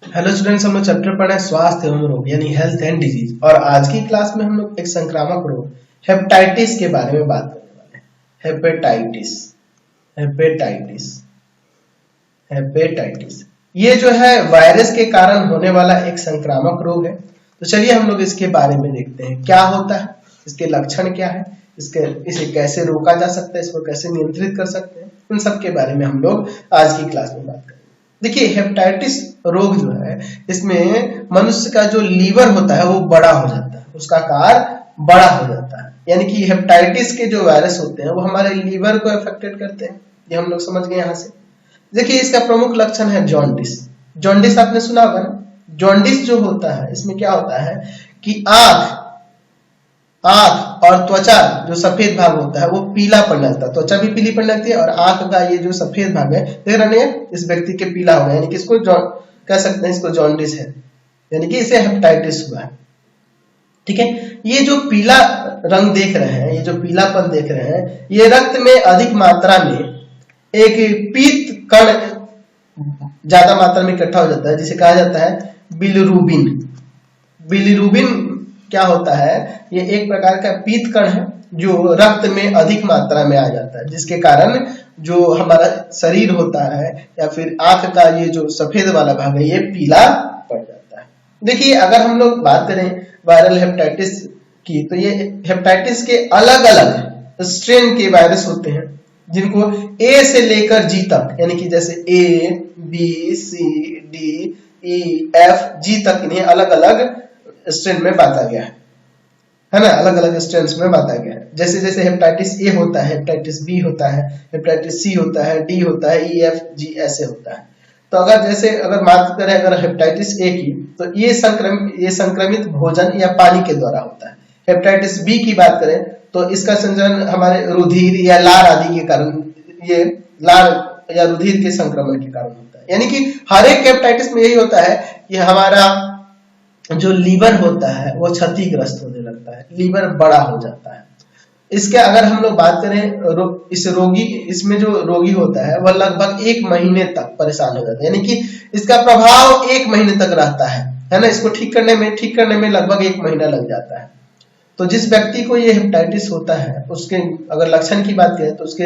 Hello students, हम लोग chapter पढ़ रहे हैं स्वास्थ्य एवं रोग यानी हेल्थ एंड डिजीज। और आज की क्लास में हम लोग एक संक्रामक रोग हेपेटाइटिस के बारे में बात करने वाले हैं। हेपेटाइटिस हेपेटाइटिस हेपेटाइटिस ये जो है वायरस के कारण होने वाला एक संक्रामक रोग है। तो चलिए हम लोग इसके बारे में देखते हैं क्या होता है, इसके लक्षण क्या है, इसे कैसे रोका जा सकता है, इसको कैसे नियंत्रित कर सकते हैं, इन सब के बारे में हम लोग आज की क्लास में बात करेंगे। देखिए, हेपेटाइटिस रोग जो है इसमें मनुष्य का जो लीवर होता है वो बड़ा हो जाता है, उसका आकार बड़ा हो जाता है। यानी कि हेपेटाइटिस के जो वायरस होते हैं वो हमारे लीवर को अफेक्टेड करते हैं। ये हम लोग समझ गए यहाँ से। देखिए, इसका प्रमुख लक्षण है जॉन्डिस। जॉन्डिस आपने सुना होगा ना। जॉन्डिस जो होता है इसमें क्या होता है कि आंख और त्वचा जो सफेद भाग होता है वो पीला पड़ने लगता है। त्वचा भी पीली पड़ने लगती है और आंख का ये जो सफेद भाग है, देख रहे हैं, इस व्यक्ति के पीला हो गया, यानी कि इसको कह सकते हैं इसको जॉन्डिस है, यानी कि इसे हेपेटाइटिस हुआ है। ठीक है, ये जो पीला रंग देख रहे हैं, ये जो पीलापन देख रहे हैं, ये रक्त में अधिक मात्रा में एक पीत कण ज्यादा मात्रा में इकट्ठा हो जाता है, जिसे कहा जाता है बिलिरुबिन। बिलिरुबिन क्या होता है, ये एक प्रकार का पीत कण है जो रक्त में अधिक मात्रा में आ जाता है, जिसके कारण जो हमारा शरीर होता है या फिर आंख का ये जो सफेद वाला भाग है ये पीला पड़ जाता है। देखिए, अगर हम लोग बात करें वायरल हेपेटाइटिस की, तो ये हेपेटाइटिस के अलग अलग स्ट्रेन के वायरस होते हैं, जिनको ए से लेकर जी तक, यानी कि जैसे A B C D E F G तक, इन्हें अलग अलग स्ट्रेन में बांटा गया है ना, अलग अलग स्ट्रेन में बांटा गया है। जैसे जैसे हेपेटाइटिस ए होता है, हेपेटाइटिस बी होता है, हेपेटाइटिस सी होता है, डी होता है, ई एफ जी ऐसे होता है। तो अगर बात करें अगर हेपेटाइटिस ए की, तो ये संक्रमित भोजन या पानी के द्वारा होता है। हेपेटाइटिस बी की बात करें तो इसका संचरण हमारे रुधिर या लार आदि के कारण, ये लार या रुधिर के संक्रमण के कारण होता है। यानी कि हर एक हेपेटाइटिस में यही होता है कि हमारा जो लीवर होता है वो क्षतिग्रस्त होने लगता है, लीवर बड़ा हो जाता है। इसके अगर हम लोग बात करें इसमें जो रोगी होता है वह लगभग 1 महीने तक परेशान हो जाता है, यानी कि इसका प्रभाव 1 महीने तक रहता है ना। इसको ठीक करने में लगभग 1 महीना लग जाता है। तो जिस व्यक्ति को ये हेपेटाइटिस होता है, उसके अगर लक्षण की बात करें तो उसे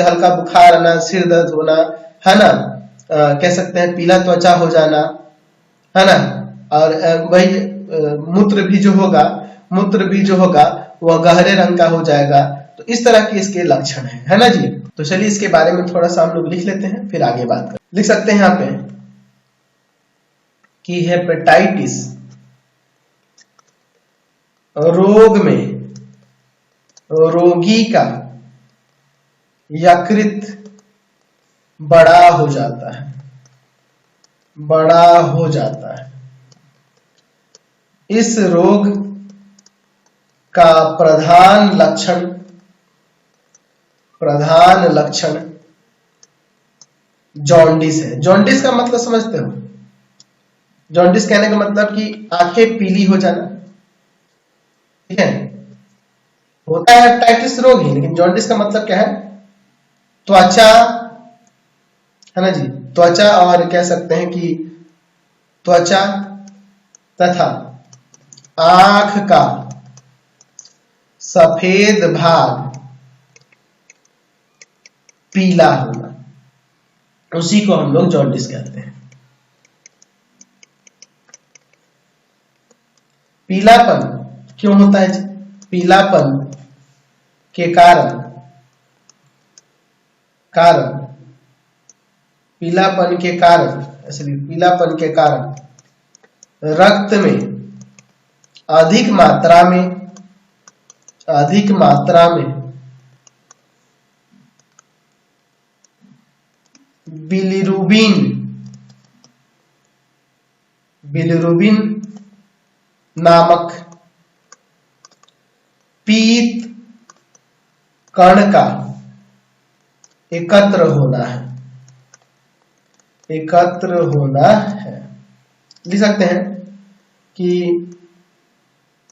हल्का बुखार आना, सिर दर्द होना, है ना, कह सकते हैं पीला त्वचा हो जाना, है ना, और वही मूत्र भी जो होगा वह गहरे रंग का हो जाएगा। तो इस तरह के इसके लक्षण है ना जी। तो चलिए इसके बारे में थोड़ा सा हम लोग लिख लेते हैं, फिर आगे बात करें। लिख सकते हैं यहाँ पे कि हेपेटाइटिस रोग में रोगी का यकृत बड़ा हो जाता है। इस रोग का प्रधान लक्षण जॉन्डिस है। जॉन्डिस का मतलब समझते हो? जॉन्डिस कहने का मतलब कि आंखें पीली हो जाना, ठीक है। होता है हेपेटाइटिस रोग ही, लेकिन जॉन्डिस का मतलब क्या है? त्वचा, है ना जी, त्वचा, और कह सकते हैं कि त्वचा तथा आंख का सफेद भाग पीला होना, उसी को हम लोग जॉन्डिस कहते हैं। पीलापन क्यों होता है जी? पीलापन के कारण रक्त में अधिक मात्रा में बिलिरुबिन नामक पीत कण का एकत्र होना है। लिख सकते हैं कि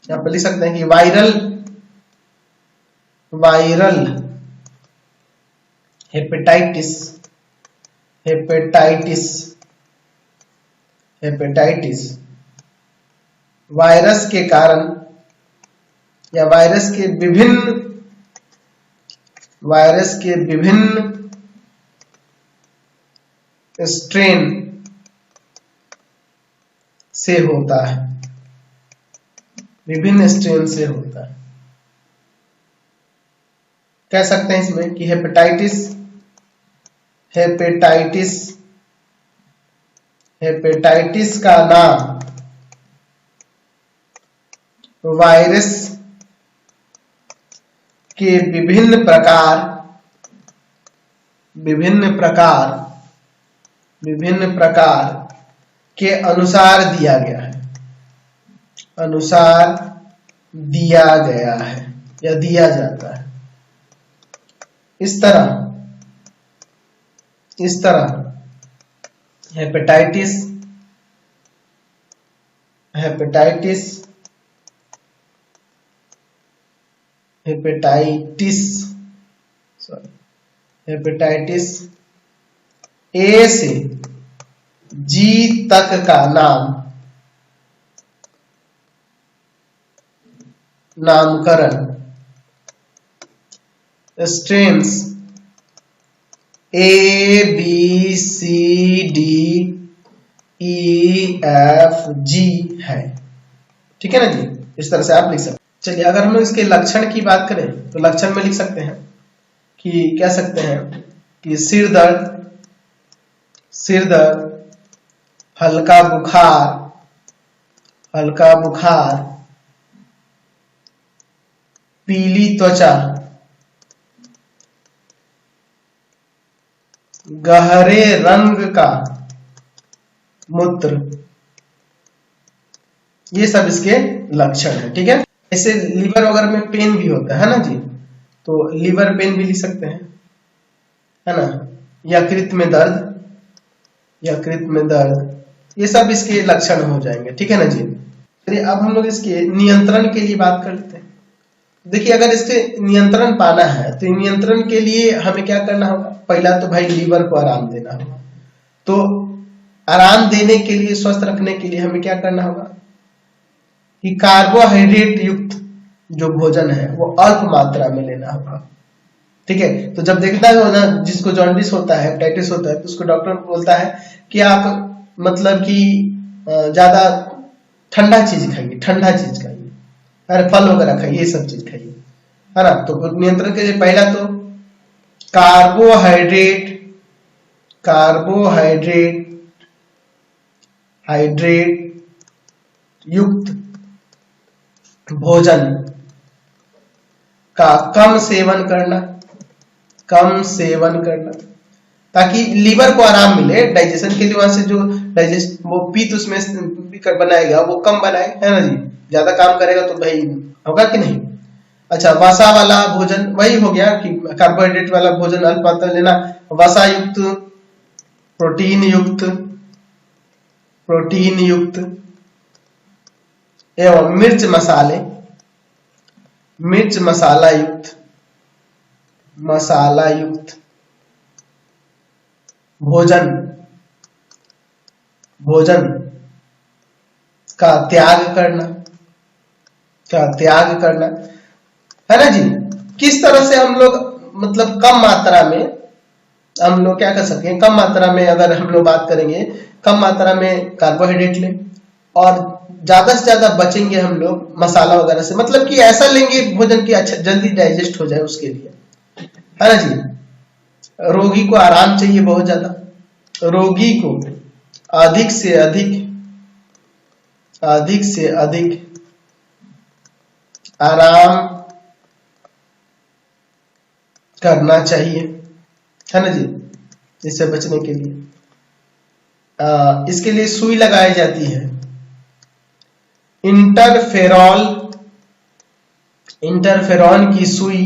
यहां पर लिख सकते हैं कि वायरल हेपेटाइटिस हेपेटाइटिस वायरस के कारण या वायरस के विभिन्न स्ट्रेन से होता है, विभिन्न स्ट्रेन से होता है। कह सकते हैं इसमें कि हेपेटाइटिस का नाम वायरस के विभिन्न प्रकार के अनुसार दिया गया है या दिया जाता है। इस तरह हेपेटाइटिस ए से जी तक का नामकरण strains A B C D E F G है। ठीक है ना जी, इस तरह से आप लिख सकते हैं। चलिए अगर हम लोग इसके लक्षण की बात करें तो लक्षण में लिख सकते हैं कि कह सकते हैं कि सिर दर्द, हल्का बुखार, पीली त्वचा, गहरे रंग का मूत्र, ये सब इसके लक्षण है। ठीक है, ऐसे लीवर वगैरह में पेन भी होता है ना जी, तो लीवर पेन भी लिख सकते हैं, है ना। यकृत में दर्द, ये सब इसके लक्षण हो जाएंगे। ठीक है ना जी। चलिए अब हम लोग इसके नियंत्रण के लिए बात कर लेते हैं। देखिए अगर इसके नियंत्रण पाना है तो नियंत्रण के लिए हमें क्या करना होगा, पहला तो भाई लीवर को आराम देना होगा। तो आराम देने के लिए, स्वस्थ रखने के लिए हमें क्या करना होगा कि कार्बोहाइड्रेट युक्त जो भोजन है वो अल्प मात्रा में लेना होगा। ठीक है, तो जब देखता है ना जिसको जॉन्डिस होता है, हेपेटाइटिस होता है, तो उसको डॉक्टर बोलता है कि आप मतलब कि ज्यादा ठंडा चीज खाइए, अरे फल वगैरह खाइए, ये सब चीज खाइए, है ना। तो नियंत्रण के लिए पहला तो कार्बोहाइड्रेट युक्त भोजन का कम सेवन करना ताकि लीवर को आराम मिले, डाइजेशन के लिए। वहां से जो वो पित्त उसमें बनाएगा वो कम बनाए, है ना जी। ज्यादा काम करेगा तो भाई होगा कि नहीं। अच्छा, वसा वाला भोजन वही हो गया कि कार्बोहाइड्रेट वाला भोजन अल्प मात्रा लेना, वसा युक्त, प्रोटीन युक्त एवं मिर्च मसाला युक्त भोजन का त्याग करना, है ना जी। किस तरह से हम लोग मतलब कम मात्रा में हम लोग क्या कर सकते हैं, कम मात्रा में अगर हम लोग बात करेंगे, कम मात्रा में कार्बोहाइड्रेट लें और ज्यादा से ज्यादा बचेंगे हम लोग मसाला वगैरह से, मतलब कि ऐसा लेंगे भोजन की अच्छा जल्दी डाइजेस्ट हो जाए उसके लिए, है ना जी। रोगी को आराम चाहिए बहुत ज्यादा, रोगी को अधिक से अधिक आराम करना चाहिए, है ना जी, इससे बचने के लिए। इसके लिए सुई लगाई जाती है, इंटरफेरॉन की सुई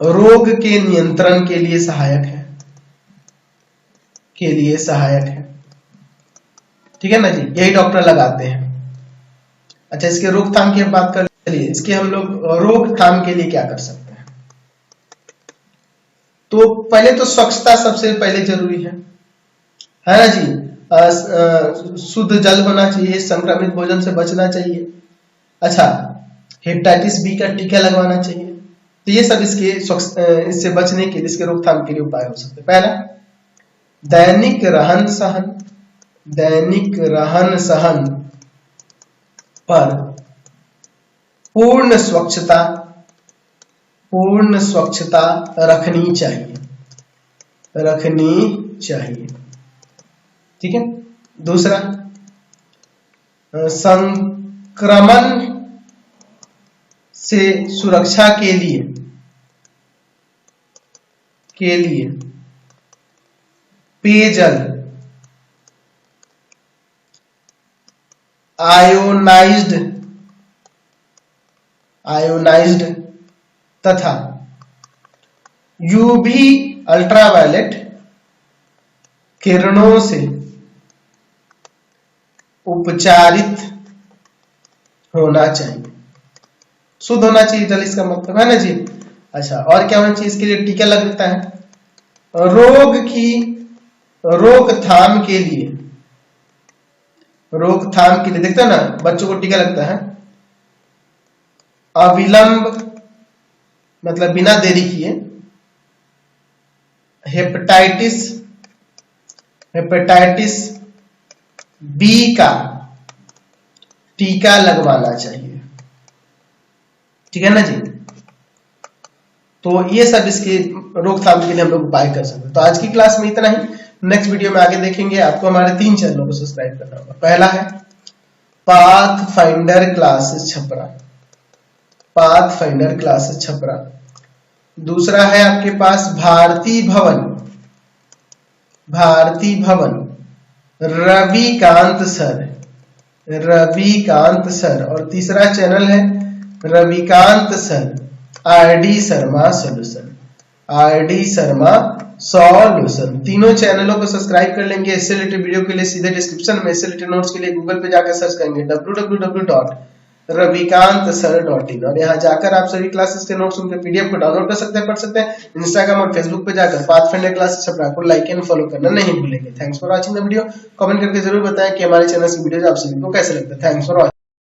रोग के नियंत्रण के लिए सहायक है, ठीक है ना जी। यही डॉक्टर लगाते हैं। अच्छा, इसके रोकथाम की बात कर चलिए, इसके हम लोग रोकथाम के लिए क्या कर सकते हैं। तो पहले तो स्वच्छता सबसे पहले जरूरी है ना जी। शुद्ध जल होना चाहिए, संक्रमित भोजन से बचना चाहिए। अच्छा, हेपेटाइटिस बी का टीका लगवाना चाहिए। तो ये सब इससे बचने के लिए, इसके रोकथाम के लिए उपाय हो सकते हैं। पहला, दैनिक रहन सहन पर पूर्ण स्वच्छता रखनी चाहिए। ठीक है। दूसरा, संक्रमण से सुरक्षा के लिए पेयजल आयोनाइज्ड तथा यूवी अल्ट्रावायलेट किरणों से उपचारित होना चाहिए। शुद्ध होना चाहिए जल, इसका मतलब है ना जी। अच्छा, और क्या होना चाहिए इसके लिए? टीका लगता है। रोग की रोकथाम के लिए देखते हैं ना, बच्चों को टीका लगता है। अविलंब मतलब बिना देरी किए हेपेटाइटिस बी का टीका लगवाना चाहिए। ठीक है ना जी। तो ये सब इसके रोकथाम के लिए हम लोग उपाय कर सकते हैं। तो आज की क्लास में इतना ही। नेक्स्ट वीडियो में आगे देखेंगे। आपको हमारे 3 चैनलों को सब्सक्राइब करना होगा। पहला है पाथफाइंडर क्लासेस छपरा। दूसरा है आपके पास भारती भवन रविकांत सर। और तीसरा चैनल है Ravikant sir RD Sharma solution. तीनों चैनलों को सब्सक्राइब कर लेंगे। इससे रिलेटेड वीडियो के लिए सीधे डिस्क्रिप्शन में, इससे रिलेटेड नोट्स के लिए गूगल पे जाकर सर्च करेंगे www.ravikantsir.in और यहाँ जाकर आप सभी क्लासेस के नोट्स, उनके PDF को डाउनलोड कर सकते हैं, पढ़ सकते हैं। इंस्टाग्राम और फेसबुक पे जाकर पाथफाइंडर क्लासेस छपरा को लाइक एंड फॉलो करना नहीं भूलेंगे। Thanks for watching the video. Comment करके जरूर बताएं कि हमारे चैनल की वीडियोस आप सभी को कैसे लगता है। Thanks for watching.